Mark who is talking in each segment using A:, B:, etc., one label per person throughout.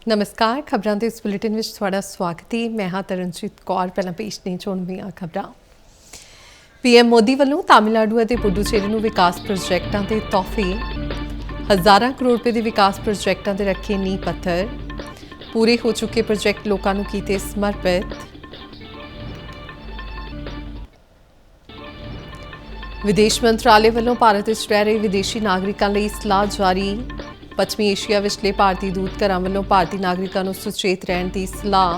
A: नमस्कार खबरों के इस बुलेटिन में थोड़ा स्वागत है। मैं हाँ तरनजीत कौर। पहला पेश ने चुनवियां खबरां। पीएम मोदी वालों तमिलनाडु और पुडुचेरी ਨੂੰ विकास प्रोजेक्टों के तोहफे। हज़ारां करोड़ रुपए के विकास प्रोजेक्टों के रखे नींह पत्थर। पूरे हो चुके प्रोजेक्ट लोगों को कीते समर्पित। विदेश मंत्रालय वालों भारत में रह रहे विदेशी नागरिकों लिए सलाह जारी। पश्चिमी एशिया विचले भारतीय दूत घरां वालों भारतीय नागरिकों को सुचेत रहने की सलाह।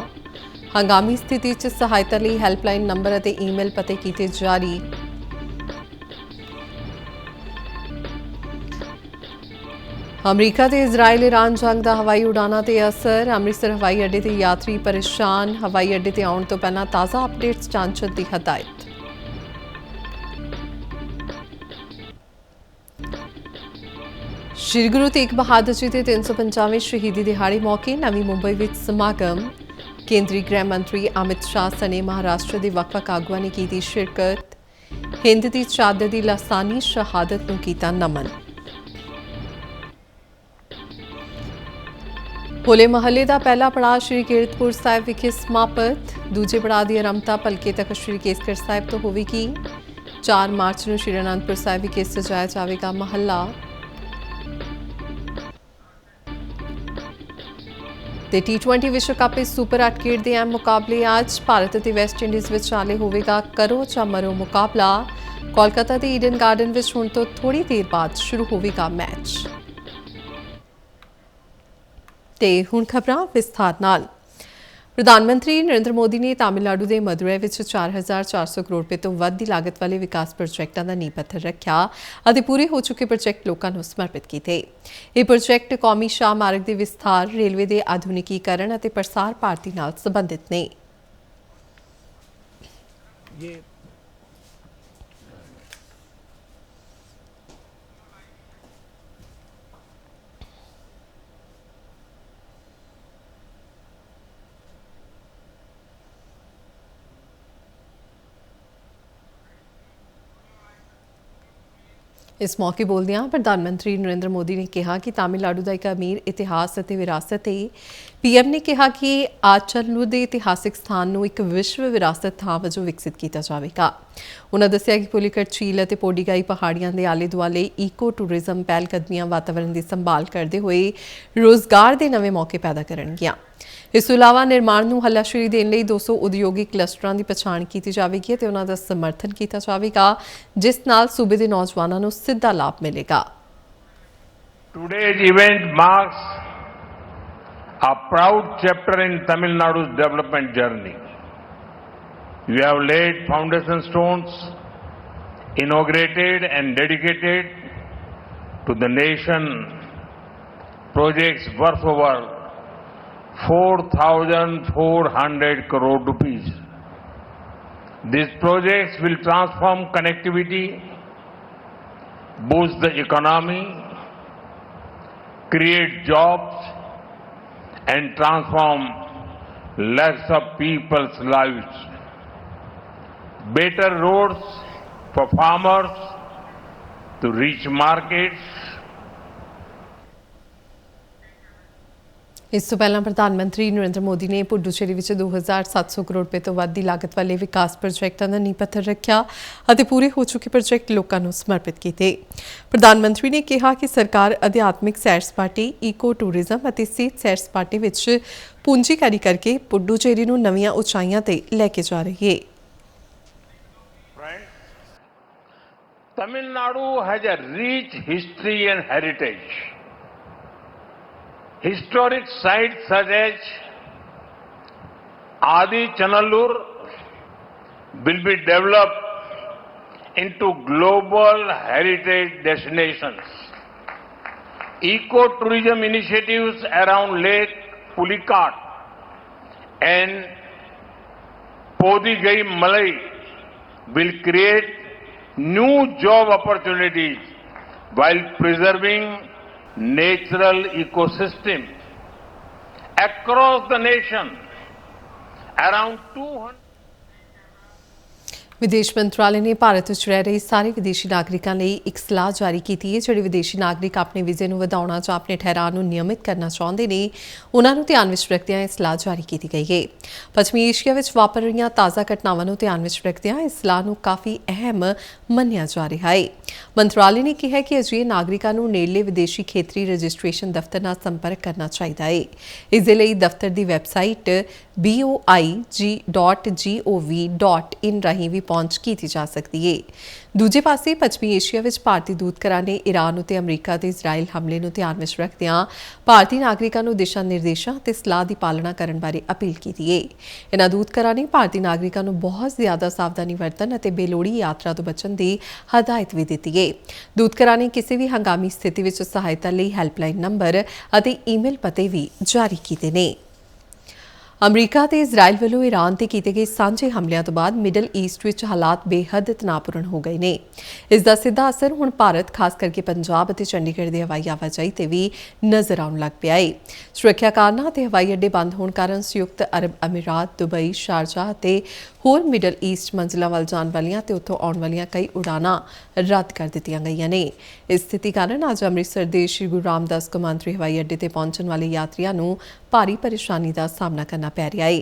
A: हंगामी स्थिति च सहायता लिए हैल्पलाइन नंबर और ईमेल पते किए जारी। अमरीका ते इजराइल ईरान जंग का हवाई उड़ाना ते असर। अमृतसर हवाई अड्डे ते यात्री परेशान। हवाई अड्डे ते आउण तो पहला ताज़ा अपडेट्स जांचण की हदायत। श्री गुरु तेग बहादुर जी के 350वें शहीदी दिहाड़े मौके नवी मुंबई में समागम। केंद्रीय गृह मंत्री अमित शाह सने महाराष्ट्र के वख-वख आगुआं ने की शिरकत। हिंद की चादर की लासानी शहादत नूं कीता नमन। होले महल्ले का पहला पड़ाव श्री कीरतपुर साहिब विखे समाप्त। दूजे पड़ाव की आरंभता भलके तक श्री केसगढ़ साहिब तो होवेगी। 4 मार्च को श्री आनंदपुर साहिब विखे सजाया जाएगा महल्ला। T20 विश्व कप में सुपर 8 खेड के अहम मुकाबले आज भारत और वेस्ट इंडीज़ विचाले होगा करो या मरो मुकाबला। कोलकाता के ईडन गार्डन में हुण तो थोड़ी देर बाद शुरू होगा मैच। ते हुण खबरां विस्तार नाल। प्रधानमंत्री नरेंद्र मोदी ने तमिलनाडु के मदुरै में 4400 करोड़ रुपए तो वध की लागत वाले विकास प्रोजेक्टों का नींह पत्थर रखा और पूरे हो चुके प्रोजेक्ट लोगों को समर्पित किए। ये प्रोजेक्ट कौमी शाह मार्ग के विस्तार, रेलवे के आधुनिकीकरण और प्रसार भारती नाल संबंधित ने। इस मौके बोलदियां प्रधानमंत्री नरेंद्र मोदी ने कहा कि तमिलनाडु का एक अमीर इतिहास और विरासत है। पीएम ने कहा कि आचलनू के इतिहासिक स्थान को एक विश्व विरासत थां वजों विकसित किया जाएगा। उन्होंने दस्सिया कि पुलिकट झील और पोडीगाई पहाड़ियां के आले दुआले ईको टूरिज्म पहलकदमियां वातावरण की संभाल करते हुए रोजगार के नवे मौके पैदा करनगियां। इस अलावा निर्माण को हलाशेरी देने लिए 200 उद्योगिक क्लस्टरों की पछाण की जाएगी और उन्होंने समर्थन किया जाएगा, जिस नाल सूबे के नौजवानों को सीधा लाभ मिलेगा।
B: Today's event marks a proud chapter in Tamil Nadu's development journey. We have laid foundation stones, inaugurated and dedicated to the nation projects worth over 4,400 crore rupees. These projects will transform connectivity, boost the economy, create jobs, and transform lakhs of people's lives. Better roads for farmers to reach markets.
A: इस तो पहला प्रधानमंत्री नरेंद्र मोदी ने पुडुचेरी में 2700 करोड़ रुपए तो वध की लागत वाले विकास प्रोजेक्टों का नींह पत्थर रखा और पूरे हो चुके प्रोजेक्ट लोगों को समर्पित किए। प्रधानमंत्री ने कहा कि सरकार आध्यात्मिक सैर सपाटे, ईको टूरिज्म और सेहत सैर सपाटे में पूंजीकारी करके पुडुचेरी को नवीं उचाइयां ते लेके जा रही है।
B: Tamil Nadu has a rich history and heritage. Historic sites such as Adi Chanallur will be developed into global heritage destinations. Eco-tourism initiatives around Lake Pulicat and Podigai Malai will create new job opportunities while preserving natural ecosystem. Across the nation, around 200
A: ਵਿਦੇਸ਼ ਮੰਤਰਾਲੇ ਨੇ ਭਾਰਤ ਵਿੱਚ ਰਹਿ ਰਹੇ ਸਾਰੇ ਵਿਦੇਸ਼ੀ ਨਾਗਰਿਕਾਂ ਲਈ ਇੱਕ ਸਲਾਹ ਜਾਰੀ ਕੀਤੀ ਹੈ। ਜਿਹੜੇ ਵਿਦੇਸ਼ੀ ਨਾਗਰਿਕ ਆਪਣੇ ਵੀਜ਼ੇ ਨੂੰ ਵਧਾਉਣਾ ਜਾਂ ਆਪਣੇ ਠਹਿਰਾਅ ਨੂੰ ਨਿਯਮਿਤ ਕਰਨਾ ਚਾਹੁੰਦੇ ਨੇ, ਉਹਨਾਂ ਨੂੰ ਧਿਆਨ ਵਿੱਚ ਰੱਖਦਿਆਂ ਇਹ ਸਲਾਹ ਜਾਰੀ ਕੀਤੀ ਗਈ ਹੈ। ਪੱਛਮੀ ਏਸ਼ੀਆ ਵਿੱਚ ਵਾਪਰ ਰਹੀਆਂ ਤਾਜ਼ਾ ਘਟਨਾਵਾਂ ਨੂੰ ਧਿਆਨ ਵਿੱਚ ਰੱਖਦਿਆਂ ਇਸ ਸਲਾਹ ਨੂੰ ਕਾਫੀ ਅਹਿਮ ਮੰਨਿਆ ਜਾ ਰਿਹਾ ਹੈ। ਮੰਤਰਾਲੇ ਨੇ ਕਿਹਾ ਕਿ ਅਜਿਹੇ ਨਾਗਰਿਕਾਂ ਨੂੰ ਨੇੜਲੇ ਵਿਦੇਸ਼ੀ ਖੇਤਰੀ ਰਜਿਸਟ੍ਰੇਸ਼ਨ ਦਫ਼ਤਰ ਨਾਲ ਸੰਪਰਕ ਕਰਨਾ ਚਾਹੀਦਾ ਹੈ। ਇਸ ਦੇ ਲਈ ਦਫ਼ਤਰ ਦੀ ਵੈਬਸਾਈਟ boig.gov.in ਰਾਹੀਂ ਵੀ ਪਹੁੰਚ ਕੀਤੀ ਜਾ ਸਕਦੀ ਹੈ। ਦੂਜੇ ਪਾਸੇ ਪੱਛਮੀ ਏਸ਼ੀਆ ਵਿੱਚ ਭਾਰਤੀ ਦੂਤਘਰਾਂ ਨੇ ਈਰਾਨ ਉਤੇ ਅਮਰੀਕਾ ਤੇ ਇਜ਼ਰਾਈਲ ਹਮਲੇ ਨੂੰ ਧਿਆਨ ਵਿੱਚ ਰੱਖਦਿਆਂ ਭਾਰਤੀ ਨਾਗਰਿਕਾਂ ਨੂੰ ਦਿਸ਼ਾ ਨਿਰਦੇਸ਼ਾਂ ਤੇ ਸਲਾਹ ਦੀ ਪਾਲਣਾ ਕਰਨ ਬਾਰੇ ਅਪੀਲ ਕੀਤੀ ਹੈ। ਇਨ੍ਹਾਂ ਦੂਤਘਰਾਂ ਨੇ ਭਾਰਤੀ ਨਾਗਰਿਕਾਂ ਨੂੰ ਬਹੁਤ ਜ਼ਿਆਦਾ ਸਾਵਧਾਨੀ ਵਰਤਣ ਅਤੇ ਬੇਲੋੜੀ ਯਾਤਰਾ ਤੋਂ ਬਚਣ ਦੀ ਹਦਾਇਤ ਵੀ ਦਿੱਤੀ ਹੈ। ਦੂਤਘਰਾਂ ਨੇ ਕਿਸੇ ਵੀ ਹੰਗਾਮੀ ਸਥਿਤੀ ਵਿੱਚ ਸਹਾਇਤਾ ਲਈ ਹੈਲਪਲਾਈਨ ਨੰਬਰ ਅਤੇ ਈਮੇਲ ਪਤੇ ਵੀ ਜਾਰੀ ਕੀਤੇ ਨੇ। ਅਮਰੀਕਾ ਤੇ ਇਜ਼ਰਾਈਲ ਵੱਲੋਂ ਈਰਾਨ ਤੇ ਕੀਤੇ ਗਏ ਸਾਂਝੇ ਹਮਲਿਆਂ ਤੋਂ ਬਾਅਦ ਮਿਡਲ ਈਸਟ ਵਿੱਚ ਹਾਲਾਤ ਬੇਹੱਦ ਤਣਾਅਪੂਰਨ ਹੋ ਗਏ ਨੇ। ਇਸ ਦਾ ਸਿੱਧਾ ਅਸਰ ਹੁਣ ਭਾਰਤ, ਖਾਸ ਕਰਕੇ ਪੰਜਾਬ ਅਤੇ ਚੰਡੀਗੜ੍ਹ ਦੇ ਹਵਾਈ ਆਵਾਜਾਈ ਤੇ ਵੀ ਨਜ਼ਰ ਆਉਣ ਲੱਗ ਪਿਆ ਹੈ। ਸੁਰੱਖਿਆ ਕਾਰਨਾਂ ਅਤੇ ਹਵਾਈ ਅੱਡੇ ਬੰਦ ਹੋਣ ਕਾਰਨ ਸੰਯੁਕਤ ਅਰਬ ਅਮੀਰਾਤ, ਦੁਬਈ, ਸ਼ਾਰਜਾ ਅਤੇ ਹੋਰ ਮਿਡਲ ਈਸਟ ਮੰਜ਼ਿਲਾਂ ਵੱਲ ਜਾਣ ਵਾਲੀਆਂ ਤੇ ਉੱਥੋਂ ਆਉਣ ਵਾਲੀਆਂ ਕਈ ਉਡਾਣਾਂ ਰੱਦ ਕਰ ਦਿੱਤੀਆਂ ਗਈਆਂ ਨੇ। ਇਸ ਸਥਿਤੀ ਕਾਰਨ ਅੱਜ ਅੰਮ੍ਰਿਤਸਰ ਦੇ ਸ਼੍ਰੀ ਗੁਰੂ ਰਾਮਦਾਸ ਕੌਮਾਂਤਰੀ ਹਵਾਈ ਅੱਡੇ ਤੇ ਪਹੁੰਚਣ ਵਾਲੇ ਯਾਤਰੀਆਂ ਨੂੰ ਭਾਰੀ ਪਰੇਸ਼ਾਨੀ ਦਾ ਸਾਹਮਣਾ ਕਰਨਾ ਪੈ ਰਿਹਾ ਹੈ।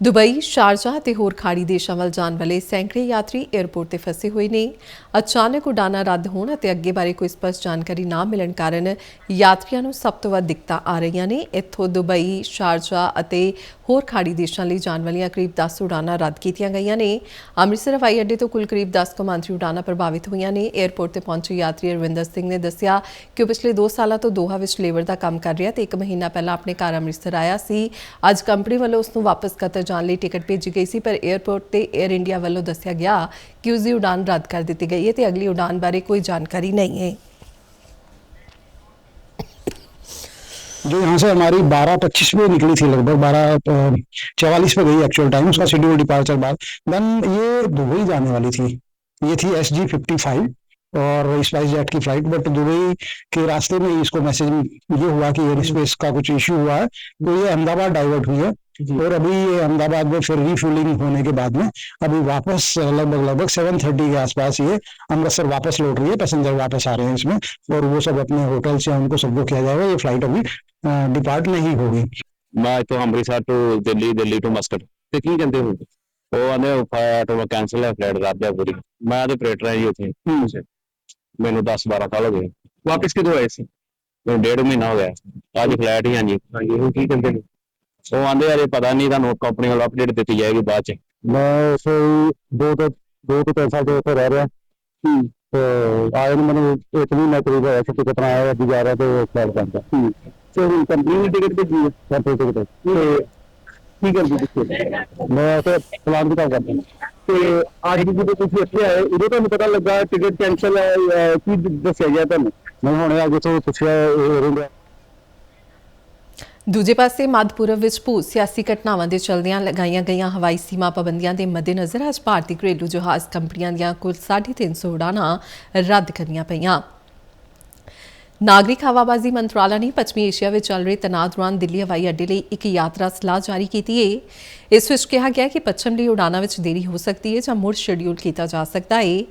A: ਦੁਬਈ, ਸ਼ਾਰਜਾ ਅਤੇ ਹੋਰ ਖਾੜੀ ਦੇਸ਼ਾਂ ਵੱਲ ਜਾਣ ਵਾਲੇ ਸੈਂਕੜੇ ਯਾਤਰੀ ਏਅਰਪੋਰਟ ਤੇ ਫਸੇ ਹੋਏ ਨੇ। ਅਚਾਨਕ ਉਡਾਣਾਂ ਰੱਦ ਹੋਣ ਅਤੇ ਅੱਗੇ ਬਾਰੇ ਕੋਈ ਸਪਸ਼ਟ ਜਾਣਕਾਰੀ ਨਾ ਮਿਲਣ ਕਾਰਨ ਯਾਤਰੀਆਂ ਨੂੰ ਸਭ ਤੋਂ ਵੱਧ ਦਿੱਕਤਾਂ ਆ ਰਹੀਆਂ ਨੇ। ਇੱਥੋਂ ਦੁਬਈ, ਸ਼ਾਰਜਾ ਅਤੇ ਹੋਰ ਖਾੜੀ ਦੇਸ਼ਾਂ ਲਈ ਜਾਣ ਵਾਲੀਆਂ ਕਰੀਬ 10 ਉਡਾਣਾਂ ਰੱਦ ਕੀਤੀਆਂ ਗਈਆਂ ਨੇ। ਅੰਮ੍ਰਿਤਸਰ ਹਵਾਈ ਅੱਡੇ ਤੋਂ ਕੁੱਲ ਕਰੀਬ 10 ਕੌਮਾਂਤਰੀ ਉਡਾਣਾਂ ਪ੍ਰਭਾਵਿਤ ਹੋਈਆਂ ਨੇ। ਏਅਰਪੋਰਟ ਤੇ ਪਹੁੰਚੇ ਯਾਤਰੀ ਅਰਵਿੰਦਰ ਸਿੰਘ ਨੇ ਦੱਸਿਆ ਕਿ ਉਹ ਪਿਛਲੇ 2 ਸਾਲਾਂ ਤੋਂ ਦੋਹਾ ਵਿੱਚ ਲੇਬਰ ਦਾ ਕੰਮ ਕਰ ਰਿਹਾ ਤੇ 1 ਮਹੀਨਾ ਪਹਿਲਾਂ ਆਪਣੇ ਘਰ ਅੰਮ੍ਰਿਤਸਰ ਆਇਆ ਸੀ। ਅੱਜ ਕੰਪਨੀ ਵੱਲੋਂ ਉਸ ਨੂੰ ਵਾਪਸ ਕਤਰ ਜਾਣ ਲਈ ਟਿਕਟ ਭੇਜੀ ਗਈ ਸੀ, ਪਰ ਏਅਰਪੋਰਟ ਤੇ ਏਅਰ ਇੰਡੀਆ ਵੱਲੋਂ ਦੱਸਿਆ ਗਿਆ ਕਿ ਉਸ ਦੀ ਉਡਾਨ ਰੱਦ ਕਰ ਦਿੱਤੀ ਗਈ ਹੈ ਤੇ ਅਗਲੀ ਉਡਾਨ ਬਾਰੇ ਕੋਈ ਜਾਣਕਾਰੀ नहीं है।
C: जो यहाँ से हमारी 12:25 पे निकली थी, लगभग 12:44 पे गई एक्चुअल टाइम, उसका शेड्यूल डिपार्चर बाद देन ये दुबई जाने वाली थी। ये थी SG55 और स्पाइस जेट की फ्लाइट, बट दुबई के रास्ते में इसको मैसेज ये हुआ कि एयर स्पेस का कुछ इश्यू हुआ है, तो ये अहमदाबाद डाइवर्ट हुई है। और अभी ये अहमदाबाद में फिर रिफ्यूलिंग होने के बाद में अभी वापस लगभग 7:30 के आसपास ये अमृतसर वापस लौट रही है। पैसेंजर वापस आ रहे हैं इसमें और वो सब अपने होटल से उनको सबको किया जाएगा। ये फ्लाइट अभी डिपार्ट नहीं होगी।
D: मैं तो Amritsar to Delhi, Delhi to Muscat ਤੇ ਕੀ ਕਹਿੰਦੇ ਹੋ? ਉਹ ਆਨੇ ਆਟੋ ਕੈਂਸਲ ਹੈ, ਫਲਾਈਟ ਰੱਦ ਹੈ ਪੂਰੀ। ਮੈਂ ਤੇ ਆਪਰੇਟਰ ਹਾਂ ਜੀ ਉੱਥੇ। ਮੈਨੂੰ 10-12 ਸਾਲ ਹੋ ਗਏ। ਵਾਪਸ ਕਿਦੋਂ ਆਏ ਸੀ? ਮੈਨੂੰ 1.5 ਮਹੀਨਾ ਹੋ ਗਿਆ। ਅੱਜ ਫਲਾਈਟ ਹੀ ਹਾਂਜੀ। ਉਹ ਕੀ ਕਹਿੰਦੇ ਨੇ? ਉਹ ਆਂਦੇ ਯਾਰ ਪਤਾ ਨਹੀਂ, ਤੁਹਾਨੂੰ ਕੰਪਨੀ ਵੱਲੋਂ ਅਪਡੇਟ ਦਿੱਤੀ ਜਾਏਗੀ ਬਾਅਦ ਚ।
C: मैं उसे 2 ਤੋਂ 3 ਸਾਲ ਤੋਂ ਉੱਥੇ ਰਹਿ ਰਿਹਾ ਤੇ ਆਏ ਨੂੰ ਮੈਨੂੰ 1 ਮਹੀਨਾ ਕਰੀਬ ਹੋਇਆ ਸੀ। ਟਿਕਟ ਆਇਆ ਅੱਜ ਜਾ ਰਿਹਾ ਤੇ ਫਲਾਈਟ ਬੰਦ ਹੈ।
D: ਤੇ ਹੁਣ ਕੰਪਨੀ ਨੇ ਟਿਕਟ ਭੇਜੀ ਹੈ
C: ਟਿਕਟ
D: ਤੇ ਕੀ ਕਰਦੇ ਤੁਸੀਂ?
C: ਮੈਂ ਉੱਥੇ ਪਲਾਨ ਵੀ ਕੰਮ ਕਰਦਾ।
D: ਤੇ ਅੱਜ ਜਦੋਂ ਤੁਸੀਂ ਇੱਥੇ ਆਏ ਉਦੋਂ ਤੁਹਾਨੂੰ ਪਤਾ ਲੱਗਾ ਟਿਕਟ ਕੈਂਸਲ ਹੈ? ਕੀ ਦੱਸਿਆ ਗਿਆ ਤੁਹਾਨੂੰ?
C: ਮੈਂ ਹੁਣੇ ਅੱਜ ਤੋਂ ਪੁੱਛਿਆ।
A: ਦੂਜੇ ਪਾਸੇ ਮੱਧ ਪੂਰਬ ਵਿੱਚ ਭੂ ਸਿਆਸੀ ਘਟਨਾਵਾਂ ਦੇ ਚਲਦਿਆਂ ਲਗਾਈਆਂ ਗਈਆਂ ਹਵਾਈ ਸੀਮਾ ਪਾਬੰਦੀਆਂ ਦੇ ਮੱਦੇਨਜ਼ਰ ਅੱਜ ਭਾਰਤੀ ਘਰੇਲੂ ਜਹਾਜ਼ ਕੰਪਨੀਆਂ ਦੀਆਂ ਕੁੱਲ 350 ਉਡਾਣਾਂ ਰੱਦ ਕਰਨੀਆਂ ਪਈਆਂ। ਨਾਗਰਿਕ ਹਵਾਬਾਜ਼ੀ ਮੰਤਰਾਲਾ ਨੇ ਪੱਛਮੀ ਏਸ਼ੀਆ ਵਿੱਚ ਚੱਲ ਰਹੇ ਤਣਾਅ ਦੌਰਾਨ ਦਿੱਲੀ ਹਵਾਈ ਅੱਡੇ ਲਈ ਇੱਕ ਯਾਤਰਾ ਸਲਾਹ ਜਾਰੀ ਕੀਤੀ ਹੈ। ਇਸ ਵਿੱਚ ਕਿਹਾ ਗਿਆ ਕਿ ਪੱਛਮ ਲਈ ਉਡਾਣਾਂ ਵਿੱਚ ਦੇਰੀ ਹੋ ਸਕਦੀ ਹੈ ਜਾਂ ਮੁੜ ਸ਼ੈਡਿਊਲ ਕੀਤਾ ਜਾ ਸਕਦਾ ਹੈ।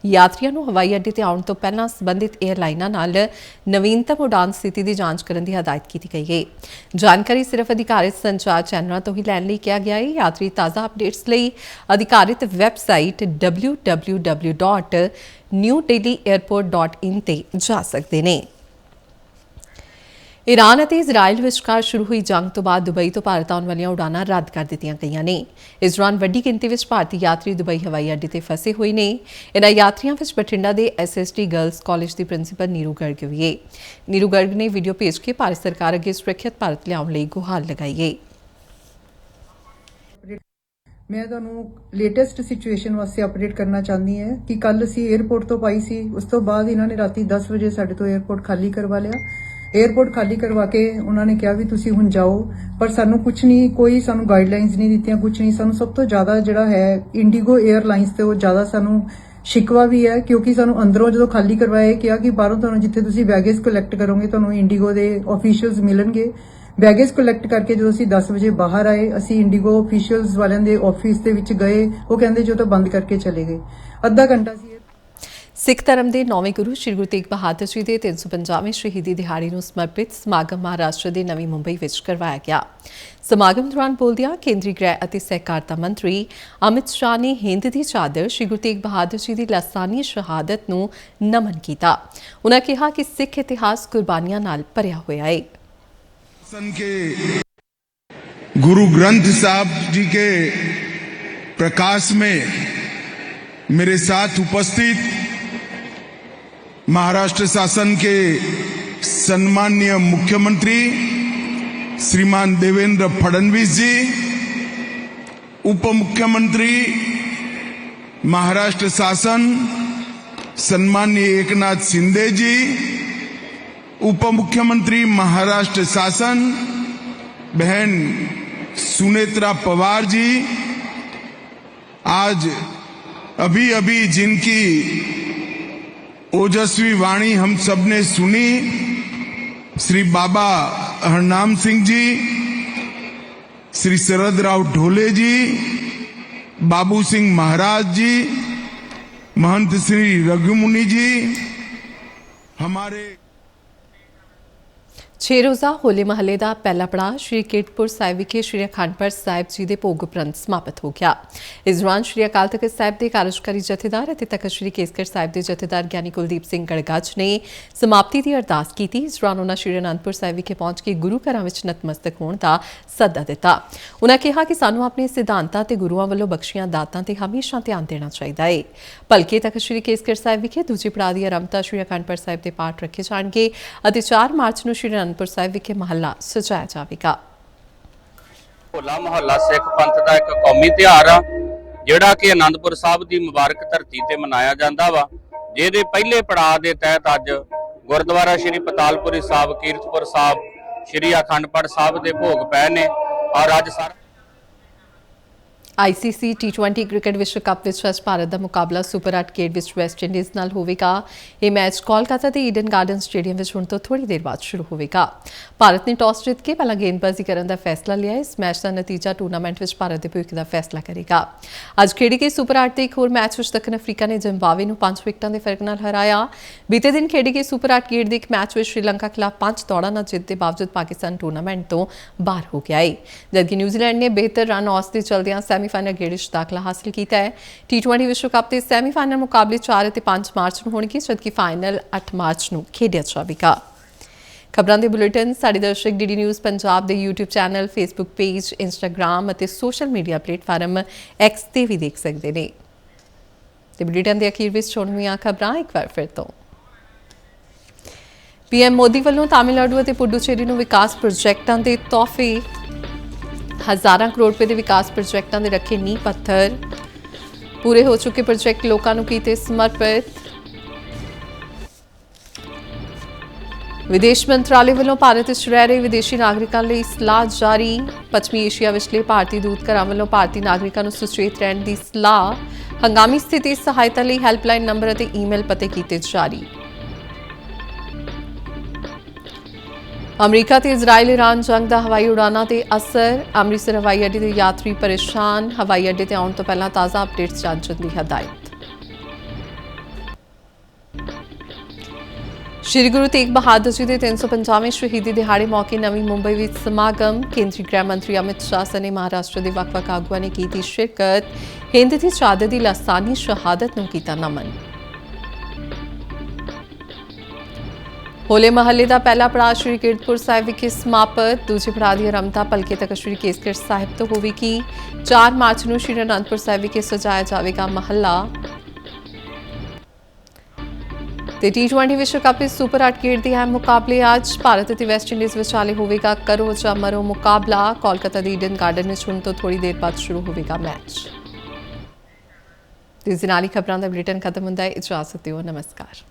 A: ਯਾਤਰੀਆਂ ਨੂੰ ਹਵਾਈ ਅੱਡੇ ਤੇ ਆਉਣ ਤੋਂ ਪਹਿਲਾਂ ਸੰਬੰਧਿਤ ਏਅਰਲਾਈਨਾਂ ਨਾਲ ਨਵੀਨਤਮ ਉਡਾਨ ਸਥਿਤੀ ਦੀ ਜਾਂਚ ਕਰਨ ਦੀ ਹਦਾਇਤ ਕੀਤੀ ਗਈ ਹੈ। ਜਾਣਕਾਰੀ ਸਿਰਫ ਅਧਿਕਾਰਿਤ ਸੰਚਾਰ ਚੈਨਲਾਂ ਤੋਂ ਹੀ ਲੈਣ ਲਈ ਕਿਹਾ ਗਿਆ ਹੈ। ਯਾਤਰੀ ਤਾਜ਼ਾ ਅਪਡੇਟਸ ਲਈ ਅਧਿਕਾਰਿਤ ਵੈਬਸਾਈਟ www.newdelhiairport.in ਤੇ ਜਾ ਸਕਦੇ ਨੇ। ਈਰਾਨ ਅਤੇ ਇਜ਼ਰਾਈਲ ਵਿਚਕਾਰ ਸ਼ੁਰੂ ਹੋਈ ਜੰਗ ਤੋਂ ਬਾਅਦ ਦੁਬਈ ਤੋਂ ਭਾਰਤ ਆਉਣ ਵਾਲੀਆਂ ਉਡਾਣਾਂ ਰੱਦ ਕਰ ਦਿੱਤੀਆਂ ਗਈਆਂ ਨੇ। ਇਸ ਦੌਰਾਨ ਵੱਡੀ ਗਿਣਤੀ ਵਿੱਚ ਭਾਰਤੀ ਯਾਤਰੀ ਦੁਬਈ ਹਵਾਈ ਅੱਡੇ ਤੇ ਫਸੇ ਹੋਏ ਨੇ। ਇਨ੍ਹਾਂ ਯਾਤਰੀਆਂ ਵਿੱਚ ਬਠਿੰਡਾ ਦੇ SST ਗਰਲਜ਼ ਕਾਲਜ ਦੀ ਪ੍ਰਿੰਸੀਪਲ ਨੀਰੂ ਗਰਗ ਵੀ ਹੈ। ਨੀਰੂ ਗਰਗ ਨੇ ਵੀਡੀਓ ਭੇਜ ਕੇ ਭਾਰਤ ਸਰਕਾਰ ਅੱਗੇ ਸੁਰੱਖਿਅਤ ਭਾਰਤ ਲਿਆਉਣ ਲਈ ਗੁਹਾਰ ਲਗਾਈ ਹੈ।
E: ਮੈਂ ਤੁਹਾਨੂੰ ਲੇਟੈਸਟ ਸਿਚੁਏਸ਼ਨ ਵਾਸਤੇ ਅਪਡੇਟ ਕਰਨਾ ਚਾਹੁੰਦੀ ਹਾਂ ਕਿ ਕੱਲ ਅਸੀਂ 에ਅਰਪੋਰਟ ਤੋਂ ਪਾਈ ਸੀ। ਉਸ ਤੋਂ ਬਾਅਦ ਇਹਨਾਂ ਨੇ ਰਾਤੀ 10 ਵਜੇ ਸਾਡੇ ਤੋਂ 에ਅਰਪੋਰਟ ਖਾਲੀ ਕਰਵਾ ਲਿਆ। 에ਅਰਪੋਰਟ ਖਾਲੀ ਕਰਵਾ ਕੇ ਉਹਨਾਂ ਨੇ ਕਿਹਾ ਵੀ ਤੁਸੀਂ ਹੁਣ ਜਾਓ, ਪਰ ਸਾਨੂੰ ਕੁਝ ਨਹੀਂ, ਕੋਈ ਸਾਨੂੰ ਗਾਈਡਲਾਈਨਸ ਨਹੀਂ ਦਿੱਤੀਆਂ, ਕੁਝ ਨਹੀਂ। ਸਾਨੂੰ ਸਭ ਤੋਂ ਜ਼ਿਆਦਾ ਜਿਹੜਾ ਹੈ ਇੰਡੀਗੋ 에ਅਰਲਾਈਨਸ ਤੇ ਉਹ ਜ਼ਿਆਦਾ ਸਾਨੂੰ ਸ਼ਿਕਵਾ ਵੀ ਹੈ, ਕਿਉਂਕਿ ਸਾਨੂੰ ਅੰਦਰੋਂ ਜਦੋਂ ਖਾਲੀ ਕਰਵਾਇਆ ਕਿਹਾ ਕਿ ਬਾਹਰੋਂ ਤੁਹਾਨੂੰ ਜਿੱਥੇ ਤੁਸੀਂ ਬੈਗੇਜ ਕਲੈਕਟ ਕਰੋਗੇ ਤੁਹਾਨੂੰ ਇੰਡੀਗੋ ਦੇ ਆਫੀਸ਼ੀਅਲਸ ਮਿਲਣਗੇ। ਬੈਗੇਜ ਕਲੈਕਟ ਕਰਕੇ ਜਦੋਂ ਅਸੀਂ 10 ਵਜੇ ਬਾਹਰ ਆਏ, ਅਸੀਂ ਇੰਡੀਗੋ ਆਫੀਸ਼ੀਅਲਸ ਵਾਲਿਆਂ ਦੇ ਆਫਿਸ ਦੇ ਵਿੱਚ ਗਏ। ਉਹ ਕਹਿੰਦੇ ਜੋ ਤਾਂ ਬੰਦ ਕਰਕੇ ਚਲੇ ਗਏ। ਅੱਧਾ ਘੰਟਾ ਸੀ।
A: ਸਿੱਖ ਧਰਮ ਦੇ 9ਵੇਂ ਗੁਰੂ ਸ਼੍ਰੀ ਗੁਰੂ ਤੇਗ ਬਹਾਦਰ ਜੀ ਦੇ 350ਵੇਂ ਸ਼ਹੀਦੀ ਦਿਹਾੜੇ ਨੂੰ ਸਮਰਪਿਤ ਸਮਾਗਮ ਮਹਾਰਾਸ਼ਟਰ ਦੇ ਨਵੀਂ ਮੁੰਬਈ ਵਿੱਚ ਕਰਵਾਇਆ ਗਿਆ। ਸਮਾਗਮ ਦੌਰਾਨ ਬੋਲਦਿਆਂ ਕੇਂਦਰੀ ਗ੍ਰਹਿ ਅਤੇ ਸਹਿਕਾਰਤਾ ਮੰਤਰੀ ਅਮਿਤ ਸ਼ਾਹ ਨੇ ਹਿੰਦ ਦੀ ਚਾਦਰ ਸ਼੍ਰੀ ਗੁਰੂ ਤੇਗ ਬਹਾਦਰ ਜੀ ਦੀ ਲਾਸਾਨੀ ਸ਼ਹਾਦਤ ਨੂੰ ਨਮਨ ਕੀਤਾ। ਉਨ੍ਹਾਂ ਕਿਹਾ ਕਿ ਸਿੱਖ ਇਤਿਹਾਸ ਕੁਰਬਾਨੀਆਂ ਨਾਲ ਭਰਿਆ ਹੋਇਆ ਹੈ।
F: के गुरु ग्रंथ साहब जी के प्रकाश में मेरे साथ उपस्थित महाराष्ट्र शासन के सम्माननीय मुख्यमंत्री श्रीमान देवेंद्र फडणवीस जी, उप मुख्यमंत्री महाराष्ट्र शासन सम्माननीय एकनाथ शिंदे जी, उप मुख्यमंत्री महाराष्ट्र शासन बहन सुनेत्रा पवार जी, आज अभी जिनकी ओजस्वी वाणी हम सबने सुनी, श्री बाबा हरनाम सिंह जी, श्री शरद राव ढोले जी, बाबू सिंह महाराज जी, महंत श्री रघुमुनि जी, हमारे
A: 6 ਰੋਜ਼ਾ ਹੋਲੇ ਮਹੱਲੇ ਦਾ ਪਹਿਲਾ ਪੜਾਅ ਸ਼੍ਰੀ ਕੀਰਤਪੁਰ ਸਾਹਿਬ ਵਿਖੇ ਸ਼੍ਰੀ ਅਖੰਡ ਪਾਠ ਸਾਹਿਬ ਜੀ ਦੇ ਭੋਗ ਉਪਰੰਤ ਸਮਾਪਤ ਹੋ ਗਿਆ। ਇਸ ਦੌਰਾਨ ਸ਼੍ਰੀ ਅਕਾਲ ਤਖ਼ਤ ਸਾਹਿਬ ਦੇ ਕਾਰਜਕਾਰੀ ਜਥੇਦਾਰ ਅਤੇ ਤਖ਼ਤ ਸ਼੍ਰੀ ਕੇਸਗੜ੍ਹ ਸਾਹਿਬ ਦੇ ਜਥੇਦਾਰ ਗਿਆਨੀ ਕੁਲਦੀਪ ਸਿੰਘ ਗੜਗੱਜ ਨੇ ਸਮਾਪਤੀ ਦੀ ਅਰਦਾਸ ਕੀਤੀ। ਇਸ ਦੌਰਾਨ ਉਨ੍ਹਾਂ ਸ਼੍ਰੀ ਅਨੰਦਪੁਰ ਸਾਹਿਬ ਵਿਖੇ ਪਹੁੰਚ ਕੇ ਗੁਰੂ ਘਰਾਂ ਵਿੱਚ ਨਤਮਸਤਕ ਹੋਣ ਦਾ ਸੱਦਾ ਦਿੱਤਾ। ਉਨ੍ਹਾਂ ਕਿਹਾ ਕਿ ਸਾਨੂੰ ਆਪਣੇ ਸਿਧਾਂਤਾਂ ਤੇ ਗੁਰੂਆਂ ਵੱਲੋਂ ਬਖਸ਼ੀਆਂ ਦਾਤਾਂ ਤੇ ਹਮੇਸ਼ਾ ਧਿਆਨ ਦੇਣਾ ਚਾਹੀਦਾ ਹੈ। ਭਲਕੇ ਤਖ਼ਤ ਸ਼੍ਰੀ ਕੇਸਗੜ੍ਹ ਸਾਹਿਬ ਵਿਖੇ ਦੂਜੇ ਪੜਾਅ ਦੀ ਆਰੰਭਤਾ ਸ਼੍ਰੀ ਅਖੰਡ ਪਾਠ ਸਾਹਿਬ ਦੇ ਪਾਠ ਰੱਖੇ ਜਾਣਗੇ ਅਤੇ 4 ਮਾਰਚ ਨੂੰ ਸ਼੍ਰੀ ਅਨੰਦਪੁਰ ਸਾਹਿਬ ਵਿਖੇ ਮਹੱਲਾ ਸਜਾਇਆ ਜਾਵੇਗਾ।
G: ਹੋਲਾ ਮਹੱਲਾ ਸਿੱਖ ਪੰਥ ਦਾ ਇੱਕ ਕੌਮੀ ਤਿਉਹਾਰ ਆ ਜਿਹੜਾ ਕਿ ਅਨੰਦਪੁਰ ਸਾਹਿਬ ਦੀ ਮੁਬਾਰਕ ਧਰਤੀ ਤੇ ਮਨਾਇਆ ਜਾਂਦਾ ਵਾ, ਜਿਹਦੇ ਪਹਿਲੇ ਪੜਾਅ ਦੇ ਤਹਿਤ ਅੱਜ ਗੁਰਦੁਆਰਾ ਸ਼੍ਰੀ ਪਤਾਲਪੁਰੀ ਸਾਹਿਬ, ਕੀਰਤਪੁਰ ਸਾਹਿਬ, ਸ਼੍ਰੀ ਅਖੰਡ ਪਾਠ ਸਾਹਿਬ ਦੇ ਭੋਗ ਪਏ ਨੇ ਔਰ ਅੱਜ ਸਾਰਾ
A: ICC T20 ਕ੍ਰਿਕਟ ਵਿਸ਼ਵ ਕੱਪ ਵਿੱਚ ਅੱਜ ਭਾਰਤ ਦਾ ਮੁਕਾਬਲਾ ਸੁਪਰ 8 ਖੇਡ ਵਿੱਚ ਵੈਸਟ ਇੰਡੀਜ਼ ਨਾਲ ਹੋਵੇਗਾ। ਇਹ ਮੈਚ ਕੋਲਕਾਤਾ ਦੇ ਈਡਨ ਗਾਰਡਨ ਸਟੇਡੀਅਮ ਵਿੱਚ ਹੁਣ ਤੋਂ ਥੋੜੀ ਦੇਰ ਬਾਅਦ ਸ਼ੁਰੂ ਹੋਵੇਗਾ। ਭਾਰਤ ਨੇ ਟਾਸ ਜਿੱਤ ਕੇ ਪਹਿਲਾਂ ਗੇਂਦਬਾਜ਼ੀ ਕਰਨ ਦਾ ਫੈਸਲਾ ਲਿਆ। ਇਸ ਮੈਚ ਦਾ ਨਤੀਜਾ ਟੂਰਨਾਮੈਂਟ ਵਿੱਚ ਭਾਰਤ ਦੇ ਭਵਿੱਖ ਦਾ ਫੈਸਲਾ ਕਰੇਗਾ। ਅੱਜ ਖੇਡੀ ਗਈ ਸੁਪਰ 8 ਦੇ ਇੱਕ ਹੋਰ ਮੈਚ ਵਿੱਚ ਦੱਖਣ ਅਫਰੀਕਾ ਨੇ ਜ਼ਿੰਬਾਬਵੇ ਨੂੰ 5 ਵਿਕਟਾਂ ਦੇ ਫਰਕ ਨਾਲ ਹਰਾਇਆ। ਬੀਤੇ ਦਿਨ ਖੇਡੀ ਗਈ ਸੁਪਰ 8 ਖੇਡ ਦੇ ਇੱਕ ਮੈਚ ਵਿੱਚ ਸ਼੍ਰੀਲੰਕਾ ਖਿਲਾਫ 5 ਦੌੜਾਂ ਨਾਲ ਜਿੱਤ ਦੇ ਬਾਵਜੂਦ ਪਾਕਿਸਤਾਨ ਟੂਰਨਾਮੈਂਟ ਤੋਂ ਬਾਹਰ ਹੋ ਗਿਆ ਹੈ, ਜਦਕਿ ਨਿਊਜ਼ੀਲੈਂਡ ਨੇ ਬਿਹਤਰ ਰਨ ਔਸਤ ਦੇ ਚਲਦਿਆਂ ਸੈਮੀਫਾਈਨਲ ਵਿੱਚ ਦਾਖਲਾ ਹਾਸਲ ਕੀਤਾ ਹੈ। T20 ਵਿਸ਼ਵ ਕੱਪ ਦੇ ਸੈਮੀਫਾਈਨਲ ਮੁਕਾਬਲੇ 4 ਅਤੇ 5 ਮਾਰਚ ਨੂੰ ਹੋਣਗੇ, ਜਦਕਿ ਫਾਈਨਲ 8 ਮਾਰਚ ਨੂੰ ਖੇਡਿਆ ਜਾਵੇਗਾ। ਖਬਰਾਂ ਦੇ ਬੁਲੇਟਿਨ ਸਾਡੇ ਦਰਸ਼ਕ DD ਨਿਊਜ਼ ਪੰਜਾਬ ਦੇ YouTube channel, Facebook page, Instagram ਅਤੇ ਸੋਸ਼ਲ ਮੀਡੀਆ ਪਲੇਟਫਾਰਮ X ਤੇ ਵੀ ਦੇਖ ਸਕਦੇ ਨੇ। ਤੇ ਬੁਲੇਟਿਨ ਦੇ ਅਖੀਰ ਵਿੱਚ ਚੋਣਵੀਆਂ ਖਬਰਾਂ ਇੱਕ ਵਾਰ ਫਿਰ ਤੋਂ। PM ਮੋਦੀ ਵੱਲੋਂ ਤਾਮਿਲਨਾਡੂ ਅਤੇ ਪੁਡੂਚੇਰੀ ਨੂੰ ਵਿਕਾਸ ਪ੍ਰੋਜੈਕਟਾਂ ਦੇ ਤੋਹਫੇ। ਹਜ਼ਾਰਾਂ ਕਰੋੜ ਰੁਪਏ ਦੇ ਵਿਕਾਸ ਪ੍ਰੋਜੈਕਟਾਂ ਦੇ ਰੱਖੇ ਨੀਂਹ ਪੱਥਰ। ਪੂਰੇ ਹੋ ਚੁੱਕੇ ਪ੍ਰੋਜੈਕਟ ਲੋਕਾਂ ਨੂੰ ਕੀਤੇ ਸਮਰਪਿਤ। ਵਿਦੇਸ਼ ਮੰਤਰਾਲੇ ਵੱਲੋਂ ਭਾਰਤ ਵਿੱਚ ਰਹਿ ਰਹੇ ਵਿਦੇਸ਼ੀ ਨਾਗਰਿਕਾਂ ਲਈ ਸਲਾਹ ਜਾਰੀ। ਪੱਛਮੀ ਏਸ਼ੀਆ ਵਿਚਲੇ ਭਾਰਤੀ ਦੂਤ ਘਰਾਂ ਵੱਲੋਂ ਭਾਰਤੀ ਨਾਗਰਿਕਾਂ ਨੂੰ ਸੁਚੇਤ ਰਹਿਣ ਦੀ ਸਲਾਹ। ਹੰਗਾਮੀ ਸਥਿਤੀ ਸਹਾਇਤਾ ਲਈ ਹੈਲਪਲਾਈਨ ਨੰਬਰ ਅਤੇ ਈਮੇਲ ਪਤੇ ਕੀਤੇ ਜਾਰੀ। ਅਮਰੀਕਾ ਤੇ ਇਜ਼ਰਾਈਲ ਇਰਾਨ ਜੰਗ ਦਾ ਹਵਾਈ ਉਡਾਨਾਂ ਤੇ ਅਸਰ। ਅੰਮ੍ਰਿਤਸਰ ਹਵਾਈ ਅੱਡੇ ਦੇ ਯਾਤਰੀ ਪਰੇਸ਼ਾਨ। ਹਵਾਈ ਅੱਡੇ ਤੇ ਆਉਣ ਤੋਂ ਪਹਿਲਾਂ ਤਾਜ਼ਾ ਅਪਡੇਟਸ ਜਾਂਚਣ ਦੀ ਹਦਾਇਤ। ਸ਼੍ਰੀ ਗੁਰੂ ਤੇਗ ਬਹਾਦਰ ਜੀ ਦੇ 350ਵੇਂ ਸ਼ਹੀਦੀ ਦਿਹਾੜੇ ਮੌਕੇ ਨਵੀਂ ਮੁੰਬਈ ਵਿੱਚ ਸਮਾਗਮ। ਕੇਂਦਰੀ ਗ੍ਰਹਿ ਮੰਤਰੀ ਅਮਿਤ ਸ਼ਾਹ ਸਣੇ ਮਹਾਰਾਸ਼ਟਰ ਦੇ ਵੱਖ-ਵੱਖ ਆਗੂਆਂ ਨੇ ਕੀਤੀ ਸ਼ਿਰਕਤ। ਹਿੰਦ ਦੀ ਚਾਦਰ ਦੀ ਲਾਸਾਨੀ ਸ਼ਹਾਦਤ ਨੂੰ ਕੀਤਾ ਨਮਨ। ਹੋਲੇ ਮਹੱਲੇ ਦਾ ਪਹਿਲਾ ਪੜਾਅ ਸ਼੍ਰੀ ਕੀਰਤਪੁਰ ਸਾਹਿਬ ਵਿਖੇ ਸਮਾਪਤ। ਦੂਜੇ ਪੜਾਅ ਦੀ ਆਰੰਭਤਾ ਭਲਕੇ ਤਖ਼ਤ ਸ਼੍ਰੀ ਕੇਸਗੜ੍ਹ ਸਾਹਿਬ ਤੋਂ ਹੋਵੇਗੀ। 4 ਮਾਰਚ ਨੂੰ ਸ਼੍ਰੀ ਅਨੰਦਪੁਰ ਸਾਹਿਬ ਵਿਖੇ ਸਜਾਇਆ ਜਾਵੇਗਾ ਮਹੱਲਾ। ਤੇ T20 ਵਿਸ਼ਵ ਕੱਪ ਵਿੱਚ ਸੁਪਰ 8 ਖੇਡ ਦੇ ਅਹਿਮ ਮੁਕਾਬਲੇ ਅੱਜ ਭਾਰਤ ਅਤੇ ਵੈਸਟ ਇੰਡੀਜ਼ ਵਿਚਾਲੇ ਹੋਵੇਗਾ ਕਰੋ ਜਾਂ ਮਰੋ ਮੁਕਾਬਲਾ। ਕੋਲਕਾਤਾ ਦੇ ਈਡਨ ਗਾਰਡਨ ਵਿੱਚ ਹੁਣ ਤੋਂ ਥੋੜੀ ਦੇਰ ਬਾਅਦ ਸ਼ੁਰੂ ਹੋਵੇਗਾ ਮੈਚ। ਤੇ ਇਸ ਦੇ ਨਾਲ ਹੀ ਖਬਰਾਂ ਦਾ ਬੁਲੇਟਿਨ ਖਤਮ ਹੁੰਦਾ ਹੈ। ਇਜਾਜ਼ਤ ਦਿਓ, ਨਮਸਕਾਰ।